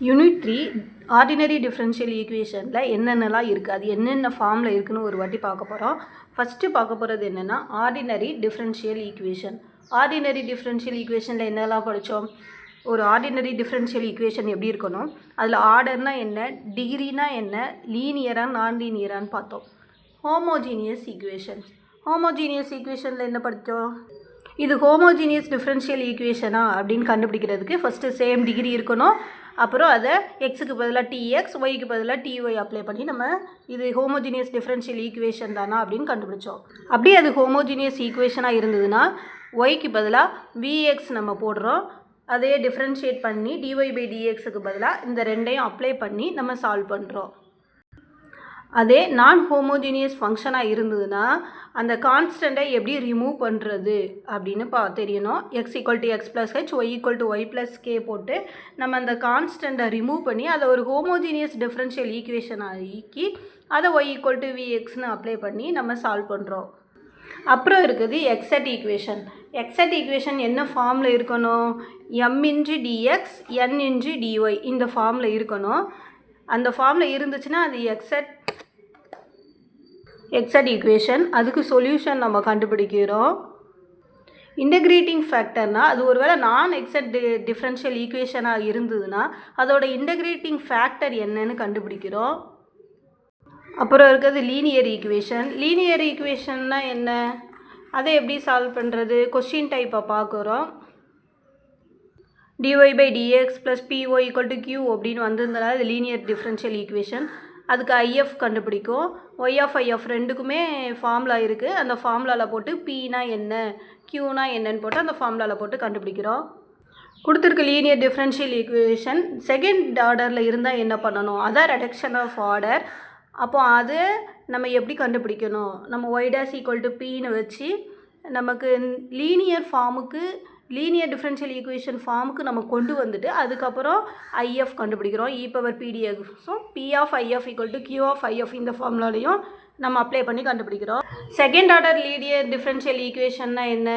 Unit 3 ordinary differential ஈக்குவேஷனில் என்னென்னலாம் இருக்குது, அது என்னென்ன ஃபார்மில் இருக்குதுன்னு ஒரு வாட்டி பார்க்க போகிறோம். ஃபஸ்ட்டு பார்க்க போகிறது என்னென்னா ordinary differential equation. Ordinary differential ஈக்குவேஷனில் என்னெல்லாம் படித்தோம்? ஒரு ஆர்டினரி டிஃபரன்ஷியல் ஈக்குவேஷன் எப்படி இருக்கணும், அதில் ஆர்டர்னால் என்ன, டிகிரினா என்ன, லீனியராக நான் லீனியரான்னு பார்த்தோம். Homogeneous equations. ஹோமோஜீனியஸ் ஈக்குவேஷனில் என்ன படித்தோம்? இது ஹோமோஜீனியஸ் டிஃபரன்ஷியல் ஈக்குவேஷனா அப்படின்னு கண்டுபிடிக்கிறதுக்கு ஃபஸ்ட்டு சேம் டிகிரி இருக்கணும். அப்புறம் அதை எக்ஸுக்கு பதிலாக டிஎக்ஸ், ஒய்க்கு பதிலாக டிஒய் அப்ளை பண்ணி நம்ம இது ஹோமோஜீனியஸ் டிஃபரன்ஷியல் ஈக்குவேஷன் தானா அப்படின்னு கண்டுபிடிச்சோம். அப்படியே அது ஹோமோஜீனியஸ் ஈக்குவேஷனாக இருந்ததுன்னா ஒய்க்கு பதிலாக விஎக்ஸ் நம்ம போடுறோம். அதையே டிஃப்ரென்ஷியேட் பண்ணி டிஒய் பை டிஎக்ஸுக்கு பதிலாக இந்த ரெண்டையும் அப்ளை பண்ணி நம்ம சால்வ் பண்ணுறோம். அதே நான் ஹோமோஜீனியஸ் ஃபங்க்ஷனாக இருந்ததுன்னா அந்த கான்ஸ்டண்ட்டை எப்படி ரிமூவ் பண்ணுறது அப்படின்னு தெரியணும். X equal to x plus h, y equal to y plus k போட்டு நம்ம அந்த கான்ஸ்டண்ட்டை ரிமூவ் பண்ணி அதை ஒரு ஹோமோஜீனியஸ் டிஃபரன்ஷியல் ஈக்குவேஷன் ஆக்கி அதை ஒய் ஈக்குவல் டு விஎக்ஸ்னு அப்ளை பண்ணி நம்ம சால்வ் பண்ணுறோம். அப்புறம் இருக்குது எக்ஸட் ஈக்குவேஷன். எக்ஸட் ஈக்குவேஷன் என்ன ஃபார்மில் இருக்கணும்? M into dx n into dy இந்த ஃபார்மில் இருக்கணும். அந்த ஃபார்மில் இருந்துச்சுன்னா அது எக்ஸட் ஈக்குவேஷன். அதுக்கு சொல்யூஷன் நம்ம கண்டுபிடிக்கிறோம். இன்டகிரேட்டிங் ஃபேக்டர்னால் அது ஒரு வேளை நான் எக்ஸட் டிஃபரன்ஷியல் ஈக்குவேஷனாக இருந்ததுன்னா அதோட இன்டகிரேட்டிங் ஃபேக்டர் என்னன்னு கண்டுபிடிக்கிறோம். அப்புறம் இருக்கிறது லீனியர் ஈக்குவேஷன். லீனியர் ஈக்குவேஷன்னா என்ன, அதை எப்படி சால்வ் பண்ணுறது? கொஸ்டின் டைப்பை பார்க்குறோம். dy by dx plus py equal to q அப்படின்னு வந்திருந்தனால இது லீனியர் டிஃபரன்ஷியல் ஈக்குவேஷன். அதுக்கு IF கண்டுபிடிக்கும். y of IF ரெண்டுக்குமே ஃபார்முலா இருக்குது. அந்த ஃபார்முலாவில் போட்டு pனா என்ன, qனா என்னன்னு போட்டு அந்த ஃபார்முலாவில் போட்டு கண்டுபிடிக்கிறோம். கொடுத்துருக்க லீனியர் டிஃபரன்ஷியல் ஈக்குவேஷன் செகண்ட் ஆர்டரில் இருந்தால் என்ன பண்ணணும்? அதான் ரெடக்ஷன் ஆஃப் ஆர்டர். அப்போ அது நம்ம எப்படி கண்டுபிடிக்கணும்? நம்ம y dash equal to pன்னு வச்சு நமக்கு லீனியர் ஃபார்முக்கு லீனியர் டிஃபரன்ஷியல் ஈக்குவேஷன் ஃபார்முக்கு நம்ம கொண்டு வந்துட்டு அதுக்கப்புறம் IF கண்டுபிடிக்கிறோம். e power pdx. So p of IF equal to q of IF இந்த ஃபார்முலாலையும் நம்ம அப்ளை பண்ணி கண்டுபிடிக்கிறோம். செகண்ட் ஆர்டர் லீனியர் டிஃபரன்ஷியல் ஈக்குவேஷன்னா என்ன?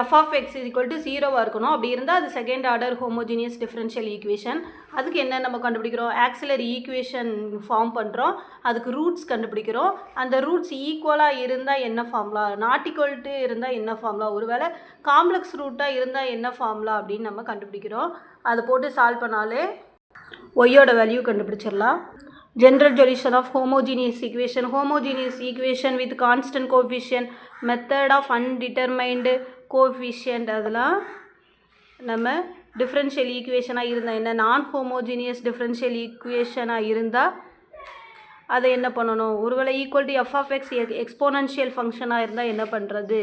f of x is equal to 0வாக இருக்கணும். அப்படி இருந்தால் அது second order homogeneous differential equation. அதுக்கு என்ன நம்ம கண்டுபிடிக்கிறோம்? ஆக்சிலரி ஈக்குவேஷன் ஃபார்ம் பண்ணுறோம். அதுக்கு ரூட்ஸ் கண்டுபிடிக்கிறோம். அந்த ரூட்ஸ் ஈக்குவலாக இருந்தால் என்ன ஃபார்முலா, நாட் ஈக்குவல் டு இருந்தால் என்ன ஃபார்முலா, ஒருவேளை காம்ப்ளெக்ஸ் ரூட்டாக இருந்தால் என்ன ஃபார்முலா அப்படின்னு நம்ம கண்டுபிடிக்கிறோம். அதை போட்டு சால்வ் பண்ணாலே ஒய்யோட வேல்யூ கண்டுபிடிச்சிடலாம். General solution of homogeneous equation. Homogeneous equation with constant coefficient. Method of undetermined coefficient. அதெல்லாம் நம்ம டிஃபரன்ஷியல் ஈக்குவேஷனாக இருந்தால் என்ன, நான் ஹோமோஜீனியஸ் டிஃபரன்ஷியல் ஈக்குவேஷனாக இருந்தால் அதை என்ன பண்ணணும்? ஒருவேளை equal to f of x exponential ஃபங்க்ஷனாக இருந்தால் என்ன பண்ணுறது?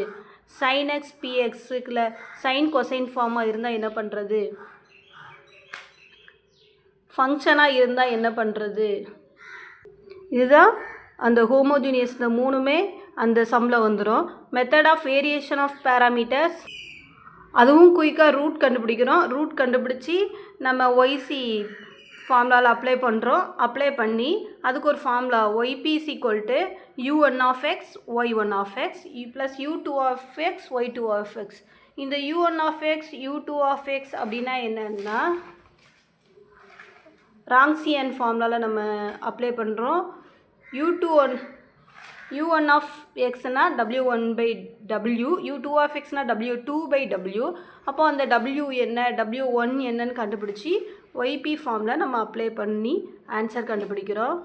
சைன் எக்ஸ் பிஎக்ஸுக்குள்ள சைன் கொசைன் ஃபார்மாக இருந்தால் என்ன பண்ணுறது? ஃபங்க்ஷனாக இருந்தால் என்ன பண்ணுறது? இதுதான் அந்த ஹோமோஜீனியஸ். இந்த மூணுமே அந்த சம்மில் வந்துடும். Method of variation of parameters, அதுவும் குயிக்காக ரூட் கண்டுபிடிக்கிறோம். ரூட் கண்டுபிடிச்சி நம்ம ஒய்சி ஃபார்முலாவில் அப்ளை பண்ணுறோம். அப்ளை பண்ணி அதுக்கு ஒரு formula YB is equal to u1 of x y1 of x plus u2 of x y2 of x. இந்த u1 of x u2 of x அப்படின்னா என்னன்னா ராங்சியன் ஃபார்முலாவில் நம்ம அப்ளை பண்ணுறோம். u1 of xனா w1 by w, u2 of xனா w2 by w. அப்போ அந்த w என்ன, w1 என்னன்னு கண்டுபிடிச்சி ஒய்பி ஃபார்மில் நம்ம அப்ளை பண்ணி ஆன்சர் கண்டுபிடிக்கிறோம்.